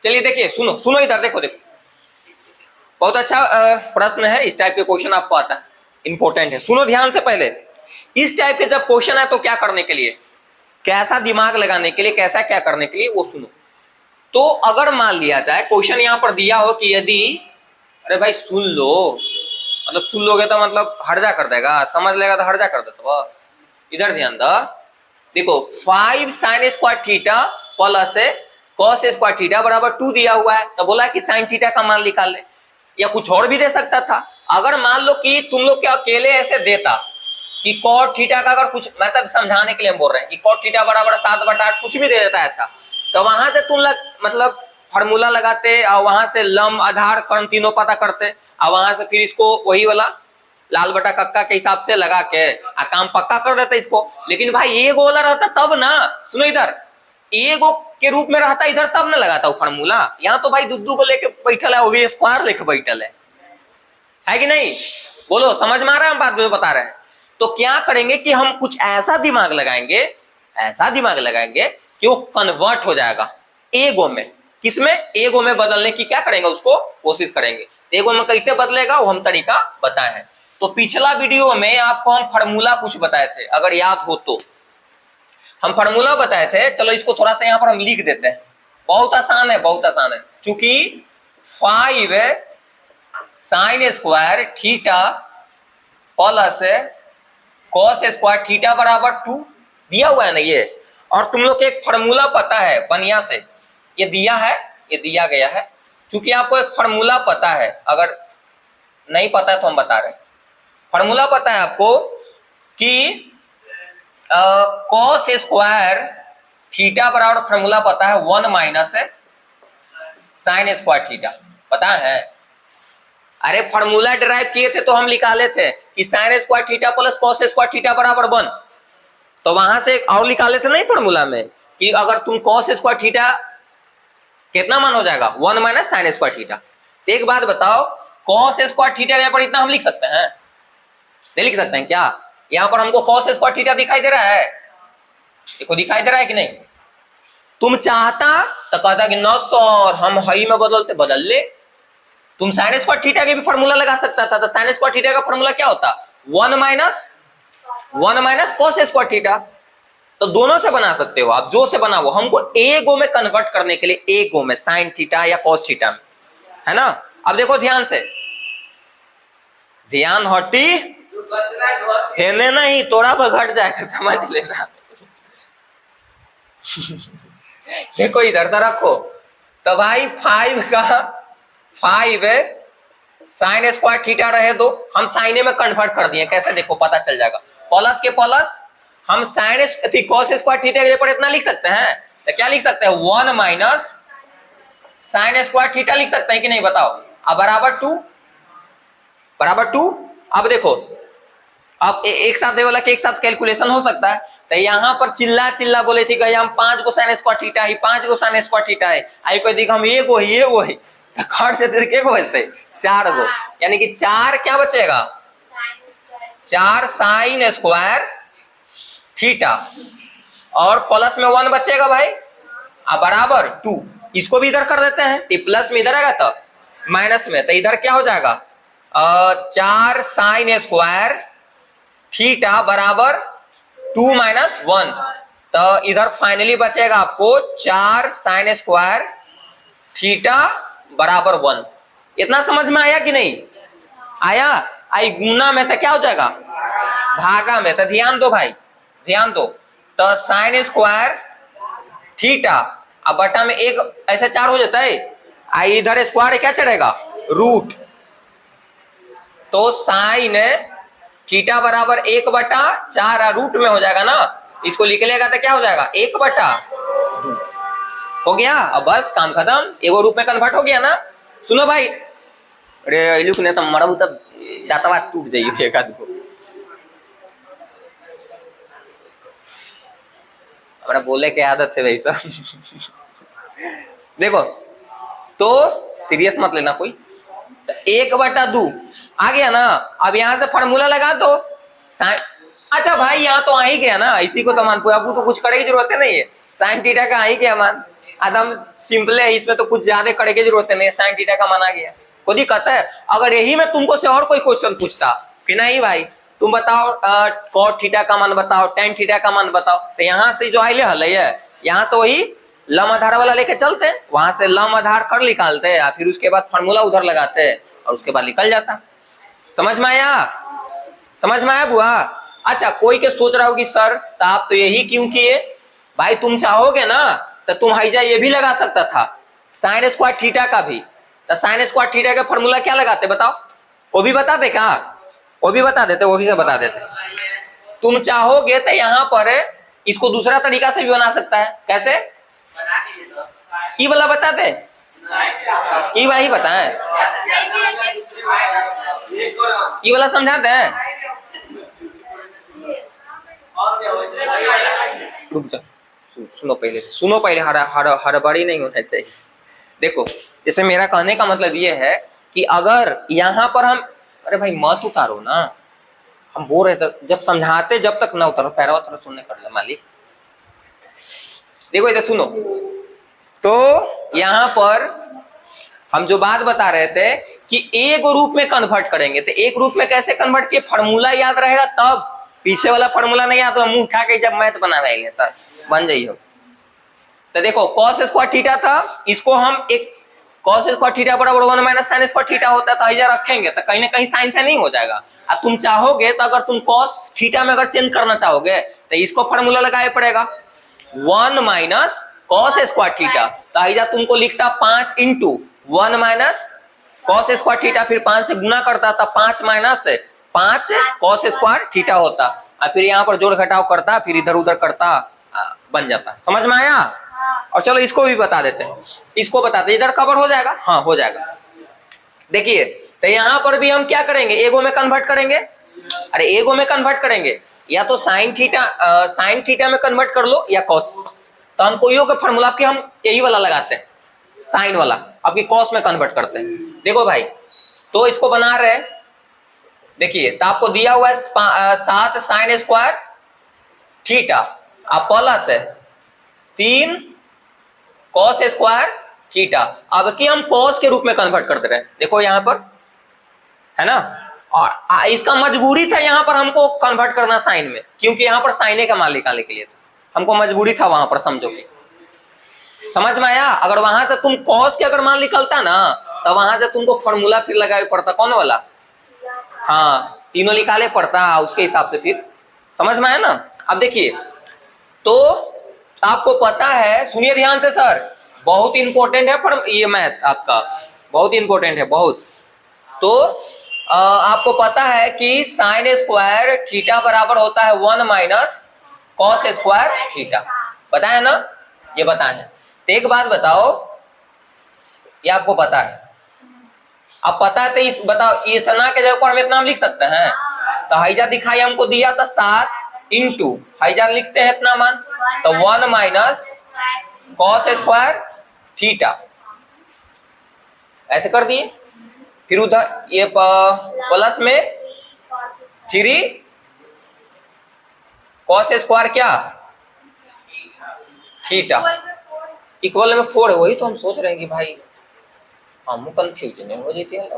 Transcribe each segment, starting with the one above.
चलिए देखिए, सुनो सुनो इधर, देखो देखो, बहुत अच्छा प्रश्न है। इस टाइप के क्वेश्चन आपको आता है, इंपॉर्टेंट है, सुनो ध्यान से। पहले इस टाइप के जब क्वेश्चन है तो क्या करने के लिए, कैसा दिमाग लगाने के लिए, कैसा क्या करने के लिए, वो सुनो। तो अगर मान लिया जाए क्वेश्चन यहां पर दिया हो कि यदि, अरे भाई सुन लो, मतलब सुन लोगे तो मतलब हर्जा कर देगा, समझ लेगा तो हर्जा कर देता वो। इधर ध्यान दो, देखो 5 sin square theta plus cos square theta बराबर 2 दिया हुआ है, तो बोला कि sin थीटा का मान निकाल ले, या कुछ और भी दे सकता था। अगर मान लो कि तुम लोग के अकेले ऐसे देता कि cot थीटा का, अगर कुछ मतलब समझाने के लिए हम बोल रहे हैं कि cot थीटा बराबर 7/8 कुछ भी दे देता ऐसा, तो वहां से तुम मतलब फार्मूला लगाते और वहां से लंब आधार कर्ण तीनों पता करते, और वहां से फिर इसको वही वाला लाल बटा कक्का के हिसाब से लगा के काम पक्का कर देते इसको। लेकिन भाई ये गोला रहता तब ना, सुनो इधर, एगो के रूप में रहता इधर तब ना लगाता हूँ फार्मूला। यहाँ तो भाई दुद्दू को लेके बैठल है, वो भी स्क्वायर लेके बैठल है कि नहीं? बोलो, समझ में आ रहा है हम बात जो बता रहे हैं? तो क्या करेंगे कि हम कुछ ऐसा दिमाग लगाएंगे, ऐसा दिमाग लगाएंगे कि वो कन्वर्ट हो जाएगा एगो में। किसमें? एगो में बदलने की क्या करेंगे, उसको कोशिश करेंगे। एगो में कैसे बदलेगा वो हम तरीका बताए हैं। तो पिछला वीडियो में आपको हम फार्मूला कुछ बताए थे, अगर याद हो तो हम फार्मूला बताए थे। चलो इसको थोड़ा सा यहाँ पर हम लिख देते हैं, बहुत आसान है, बहुत आसान है। क्योंकि 5 sin square theta plus cos square theta बराबर 2 दिया हुआ है ना ये। और तुम लोग के एक फार्मूला पता है बढ़िया से, ये दिया है, ये दिया गया है। क्योंकि आपको एक फार्मूला पता है, अगर नहीं पता है तो हम बता रहे हैं। फार्मूला पता है आपको कि cos स्क्वायर थीटा बराबर, फार्मूला पता है 1 माइनस sin स्क्वायर थीटा, पता है? अरे फार्मूला डिराइव किए थे तो हम निकाले थे कि sin square theta plus cos square theta बराबर 1। तो वहां से और निकाले थे नहीं फार्मूला में कि अगर तुम cos स्क्वायर थीटा कितना मान हो जाएगा, 1 माइनस sin स्क्वायर थीटा। तो एक बात बताओ, cos स्क्वायर थीटा यहाँ पर इतना हम लिख सकते हैं? नहीं लिख सकते हैं क्या? यहाँ पर हमको cos स्क्वायर थीटा दिखाई दे रहा है, देखो दिखाई दे रहा है कि नहीं? तुम चाहता तो कहता कि 900 हम हई में बदलते, बदल ले। तुम sin स्क्वायर थीटा के भी फार्मूला लगा सकता था। तो sin स्क्वायर थीटा का फार्मूला क्या होता? 1 माइनस cos स्क्वायर थीटा। तो दोनों से बना सकते हो आप, जो से बना वो। हमको एगो में कन्वर्ट करने के लिए, एगो में sin थीटा या cos थीटा में, है ना? अब देखो ध्यान से, ध्यान हटी हेने नहीं, तोड़ा पर घट जाएगा, समझ लेना। देखो इधर तो रखो, तो भाई 5 sin स्क्वायर थीटा रहे दो, हम साइने में कन्वर्ट कर दिए। कैसे देखो पता चल जाएगा, प्लस के प्लस हम sin cos स्क्वायर थीटा के ऊपर इतना लिख सकते हैं। तो क्या लिख सकते हैं, 1 माइनस sin स्क्वायर थीटा लिख सकते हैं कि नहीं बताओ? अब बराबर 2, बराबर 2। अब देखो, अब एक साथ वाला के एक साथ कैलकुलेशन हो सकता है। तो यहाँ पर चिल्ला चिल्ला बोले थे कि हम 5 गो sin स्क्वायर थीटा है, 5 गो sin स्क्वायर थीटा है। आई कोई देख हम ये वो है, तो खट से देख को बचते 4 गो, यानी कि 4 क्या बचेगा, 4 sin स्क्वायर थीटा, और प्लस में 1 बचेगा भाई, अब बराबर 2। इसको भी इधर कर देते हैं, प्लस में इधर आएगा तो माइनस में, तो इधर क्या हो जाएगा, 4 sin स्क्वायर थीटा बराबर 2 माइनस 1। तो इधर फाइनली बचेगा आपको 4 sin स्क्वायर थीटा बराबर 1। इतना समझ में आया कि नहीं आया? आई गुना में तो क्या हो जाएगा, भागा में। तो ध्यान दो भाई, ध्यान दो। तो sin स्क्वायर थीटा, अब बटा में 1 ऐसे 4 हो जाता है, आई इधर स्क्वायर क्या चढ़ेगा, रूट। तो sin थीटा बराबर 1/4 रूट में हो जाएगा ना, इसको लिख लेगा तो क्या हो जाएगा, 1/2 हो गया। अब बस काम खत्म, एगो रूप में कन्वर्ट हो गया ना। सुनो भाई, अरे लुक ने तो मरब तब दातवा टूट जाइए एक आदमी को, हमारा बोले की आदत है वैसा। देखो तो सीरियस मत लेना कोई, 1/2 आ गया ना। अब यहां से फार्मूला लगा दो। अच्छा भाई यहाँ तो आ ही गया ना, इसी को तो मान, अब तो कुछ करे की जरूरत नहीं है, sin थीटा का आ ही गया मान। एकदम सिंपल है, इसमें तो कुछ ज्यादा करने की जरूरत नहीं, साइन थीटा का मान आ गया, कोई दिक्कत है? अगर यही मैं तुमको से और कोई क्वेश्चन पूछता कि नहीं भाई तुम बताओ कॉट थीटा का मान बताओ, टेन थीटा का मान बताओ, तो यहाँ से जो आइले हल है यहाँ से वही लम आधार वाला लेके चलते हैं, वहां से लम आधार कर निकालते हैं, फिर उसके बाद फॉर्मूला उधर लगाते हैं और उसके बाद निकल जाता। समझ में आया? समझ में आया बुआ? अच्छा, कोई के सोच रहा हो कि सर तो आप तो यही क्यों किए? भाई तुम चाहोगे ना तो तुम हाइजा ये भी लगा सकता था, साइन स्क्वायर थीटा का भी, तो साइन स्क्वायर थीटा का फॉर्मूला क्या लगाते बताओ? वो भी बता दे क्या? वो भी बता देते, वो भी से बता देते। तुम चाहोगे तो यहाँ पर इसको दूसरा तरीका से भी बना सकता है। कैसे? ई वाला बता दे, ई वाला ही बताए, ई वाला समझा दे। रुक जा, सुनो पहले, सुनो पहले, हड़बड़ी नहीं होना चाहिए। देखो, जैसे मेरा कहने का मतलब ये है कि अगर यहाँ पर हम, अरे भाई मत उतारो ना, हम बोल रहे थे जब समझाते जब तक ना उतारो, पैरवा थोड़ा सुनने कर ले मालिक। देखो इधर सुनो, तो यहाँ पर हम जो बात बता रहे थे कि एक रूप में कन्वर्ट करेंगे, तो एक रूप में कैसे कन्वर्ट किए? फॉर्मूला याद रहेगा तब, पीछे वाला फॉर्मूला नहीं याद तो मुंह उठा के जब मैथ बना रहे तब बन जाइए। तो देखो कॉस स्क्वायर थीटा था, इसको हम एक कॉस स्क्वायर थीटा बराबर 1 माइनस साइन स्क्वायर थीटा होता है, तो इधर रखेंगे तो कहीं ना कहीं साइन से नहीं हो जाएगा। अब तुम चाहोगे तो अगर तुम कॉस थीटा में अगर चेंज करना चाहोगे तो इसको फॉर्मूला लगाए पड़ेगा 1 माइनस कॉस स्क्वायर थीटा, तो इधर तुमको लिखता 5 into 1 minus cos square theta, फिर 5 से गुना करता था, 5 माइनस 5 कॉस स्क्वायर थीटा होता, और फिर यहाँ पर जोड़ घटाव करता, फिर इधर उधर करता, बन जाता। समझ में आया? और चलो इसको भी बता देते हैं, इसको बताते, इधर कवर हो जाएगा, हाँ हो जाएगा। देखिए तो यहाँ पर भी हम क्या करेंगे, एगो में कन्वर्ट करेंगे। अरे एगो में कन्वर्ट करेंगे, या तो साइन थीटा में कन्वर्ट कर लो या कॉस, तो हम कोई का फॉर्मूला आपके हम यही वाला लगाते हैं, साइन वाला, आपकी कॉस में कन्वर्ट करते हैं। देखो भाई, तो इसको बना रहे, देखिए तो आपको दिया हुआ है 7 साइन स्क्वायर थीटा, आप प्लस है 3 कॉस स्क्वायर थीटा। अब की हम कॉस के रूप में कन्वर्ट कर दे रहे हैं, देखो यहाँ पर है ना, और इसका मजबूरी था यहाँ पर हमको कन्वर्ट करना साइन में, क्योंकि यहाँ पर साइने का मान निकालने के लिए था, हमको मजबूरी था वहां पर, समझो कि समझ में आया? अगर वहां से तुम कॉस के अगर मान निकलता ना तो वहां से तुमको फॉर्मूला फिर लगाए पड़ता, कौन वाला, हाँ तीनों निकाले पड़ता, उसके हिसाब से फिर समझ में आया ना। अब देखिए, तो आपको पता है, सुनिए ध्यान से सर, बहुत इंपॉर्टेंट है पर ये मैथ आपका बहुत इंपॉर्टेंट है बहुत। तो आपको पता है कि साइन स्क्वायर थीटा बराबर होता है 1 माइनस कॉस स्क्वायर थीटा, पता है ना, ये पता है। तो एक बात बताओ, ये आपको पता है, अब पता है तो इस बताओ, इतना के जगह पर हम इतना लिख सकते हैं, तो हाइजा दिखाई हमको दिया था 7 इंटू हाइजा लिखते हैं इतना मान, तो 1 माइनस कॉस स्क्वायर थीटा, ऐसे कर दिए, फिर उधर ये प्लस में 3 कॉस स्क्वायर क्या थीटा, इक्वल में 4 है, वही तो हम सोच रहे हैं कि भाई हम कंफ्यूजन हो जाती है,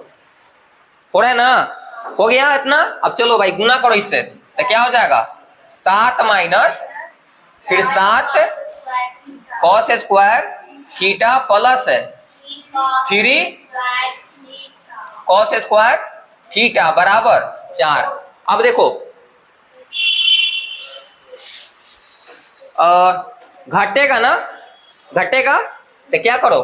4 है ना, हो गया इतना। अब चलो भाई गुना करो इससे, तो क्या हो जाएगा 7 माइनस फिर 7 कॉस स्क्वायर थीटा प्लस है 3 कॉस स्क्वायर थीटा बराबर 4। अब देखो घटेगा ना, घटेगा तो क्या करो,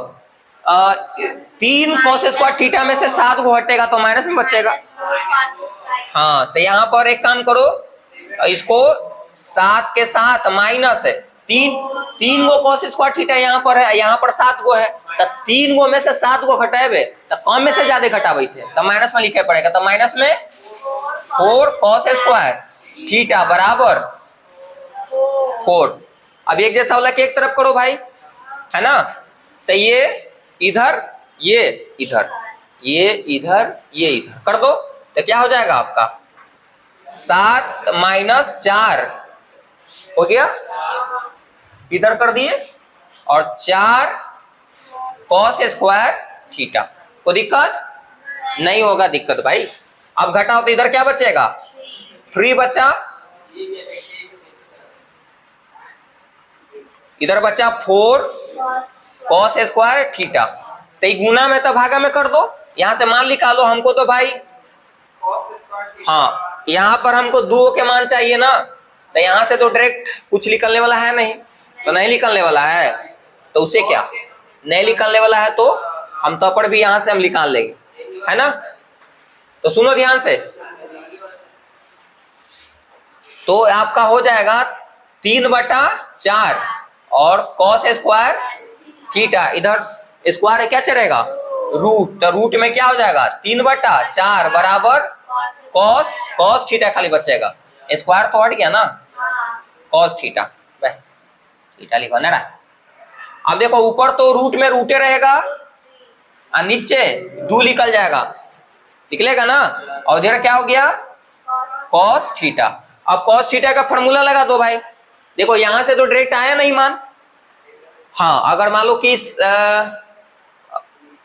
3 कॉस स्क्वायर थीटा में से 7 को हटेगा तो माइनस में बचेगा, हाँ तो यहाँ पर एक काम करो, इसको 7 के साथ माइनस है 3 गो कॉस स्क्वायर थीटा यहाँ पर है, यहाँ पर 7 गो है, तो 3 गो में से 7 गो घटावे तो कम में से ज्यादा घटावे थे, तो माइनस में लिखे पड़ेगा, तो माइनस में 4 कॉस स्क्वायर थीटा बराबर 4। अब एक जैसा वाला के एक तरफ करो भाई, है ना, तो ये इधर ये इधर ये इधर ये इधर कर दो, तो क्या हो जाएगा आपका 7 माइनस 4 हो गया, इधर कर दिए, और 4 कॉस स्क्वायर थीटा। कोई दिक्कत नहीं होगा? दिक्कत भाई। अब घटाओ तो इधर क्या बचेगा? 3 बचा, इधर बचा 4 कॉस स्क्वायर थीटा। तो गुना में तो भागा में कर दो, यहां से मान निकालो हमको तो भाई। हाँ, यहाँ पर हमको 2 के मान चाहिए ना, तो यहाँ से तो डायरेक्ट कुछ निकलने वाला है नहीं, तो नहीं निकलने वाला है, तो उसे क्या नहीं निकलने वाला है, तो हम तो पर भी यहाँ से हम निकाल लेंगे, है ना। तो सुनो ध्यान से, तो आपका हो जाएगा 3/4 और कॉस स्क्वायर थीटा, इधर स्क्वायर क्या चलेगा? रूट, तो रूट में क्या हो जाएगा? 3/4 बराबर कॉस थीटा खाली बचेगा, स्क्वायर तो हट गया ना, कॉस थीटा, थीटा लिखा ना। अब देखो ऊपर तो रूट में रूटे रहेगा और नीचे 2 निकल जाएगा, निकलेगा ना, और इधर क्या हो गया? Cos theta. अब कॉस थीटा का फॉर्मूला लगा दो भाई। देखो यहां से तो डायरेक्ट आया नहीं मान। हाँ, अगर मान लो कि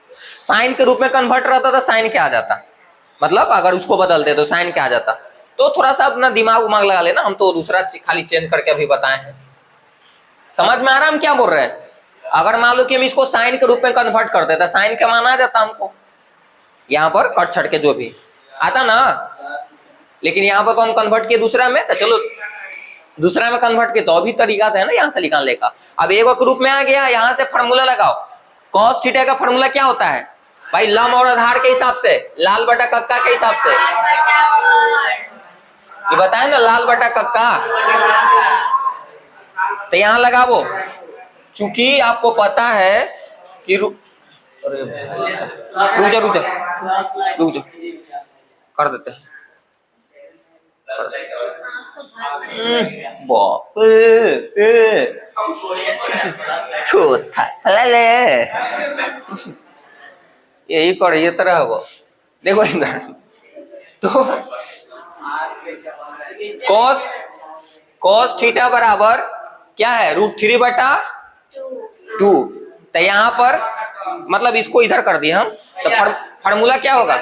साइन के रूप में कन्वर्ट रहता तो साइन क्या आ जाता, मतलब अगर उसको बदलते तो साइन क्या आ जाता। तो थोड़ा सा अपना दिमाग उमाग लगा लेना, हम तो दूसरा खाली चेंज करके अभी बताए हैं। समझ में आ रहा हम क्या बोल रहे हैं? अगर मान लो कि हम इसको साइन के रूप में कन्वर्ट करते तो साइन का मान आ जाता हमको, यहाँ पर कट छट के जो भी आता ना, लेकिन यहाँ पर तो हम कन्वर्ट किए दूसरा में, तो चलो दूसरा में कन्वर्ट किए तो अभी तरीका है ना यहाँ से निकालने का। अब एक के रूप में आ गया, यहाँ से फॉर्मूला लगाओ। कॉस थीटा का फॉर्मूला क्या होता है भाई? लंब और आधार के हिसाब से, लाल बटा कक्का के हिसाब से, ये बताए ना, लाल बटा कक्का। तो यहाँ लगाओ, चूंकि आपको पता है कि रुक जा कर देते हैं। यही कर ये तरह हो। देखो इधर तो कॉस थीटा बराबर क्या है? √3/2। तो यहाँ पर मतलब इसको इधर कर दिए हम, तो फार्मूला क्या होगा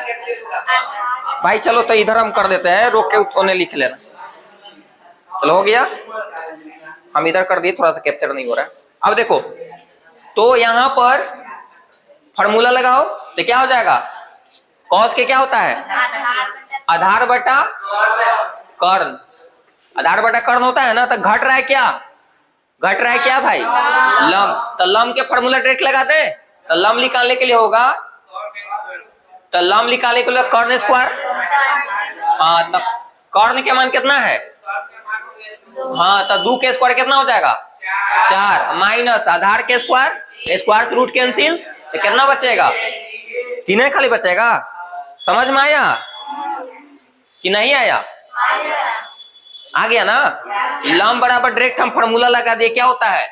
भाई? चलो तो इधर हम कर देते हैं, रोक के उन्हें लिख लेना। चलो हो गया, हम इधर कर दिए, थोड़ा सा कैप्चर नहीं हो रहा है। अब देखो तो यहाँ पर फार्मूला लगाओ तो क्या हो जाएगा? कॉस के क्या होता है? आधार बटा कर्ण। आधार बटा कर्ण होता है ना, तो घट रहा है क्या? घट रहा है क्या भाई? लंब। तो लंब के फार्मूला डायरेक्ट लगा दे, तो लंब निकालने के लिए होगा, तो लंब निकालने के लिए कर्ण स्क्वायर। हाँ, तो कर्ण के मान कितना है? हाँ, तो 2 के स्क्वायर कितना हो जाएगा? 4 माइनस आधार के स्क्वायर, स्क्वायर से रूट कैंसिल, तो कितना बचेगा? 3 खाली बचेगा। समझ में आया कि नहीं आया? आ गया ना। लंब बराबर डायरेक्ट हम फॉर्मूला लगा दिए, क्या होता है?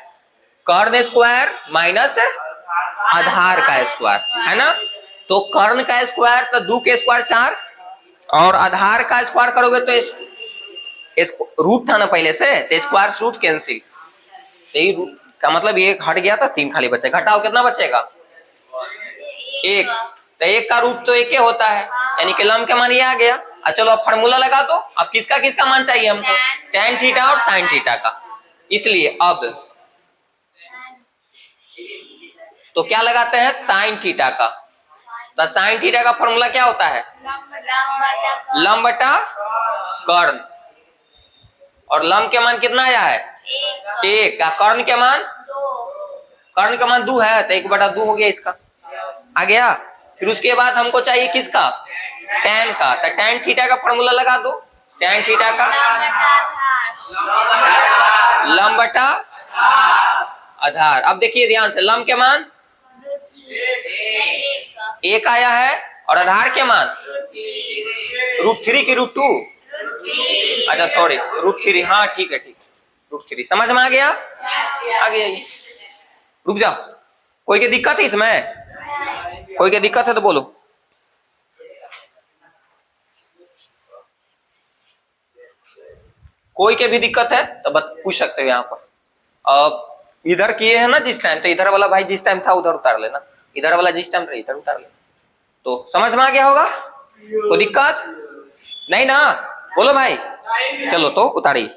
कर्ण स्क्वायर माइनस आधार का स्क्वायर, है ना। तो कर्ण का स्क्वायर तो 2 के स्क्वायर 4, और आधार का स्क्वायर करोगे तो रूट था ना पहले से, तो स्क्वायर रूट कैंसिल, यही रूट का मतलब ये हट गया था, 3 खाली बचेगा। घटाओ कितना बचेगा? 1। तो 1 का रूट तो 1 होता है, यानी कि लंब का मान ये आ गया। चलो अब फार्मूला लगा दो। अब किसका किसका मान चाहिए हमको? tan थीटा और sin थीटा का। इसलिए अब तो क्या लगाते हैं? sin थीटा का। तो sin थीटा का फार्मूला क्या होता है? लंब बटा कर्ण, और लंब के मान कितना आया है? 1 का। कर्ण के मान 2 है, तो 1/2 हो गया इसका, आ गया। फिर उसके बाद हमको चाहिए किसका? tan का। तो tan थीटा का फॉर्मूला लगा दो। tan थीटा का लंब बटा आधार। अब देखिए ध्यान से, लंब के मान 1 आया है, और आधार के मान √3 की √2। अच्छा सॉरी, √3। हाँ ठीक है, ठीक है, √3। समझ में आ गया? आ गया ये। रुक जाओ, कोई की दिक्कत है इसमें? कोई की दिक्कत है तो बोलो। कोई के भी दिक्कत है तो पूछ सकते हो यहाँ पर। अब इधर किए हैं ना जिस टाइम, तो इधर वाला भाई जिस टाइम था उधर उतार लेना, इधर वाला जिस टाइम था इधर उतार लेना। तो समझ में आ गया होगा? कोई दिक्कत नहीं ना? बोलो भाई। चलो तो उतारिए।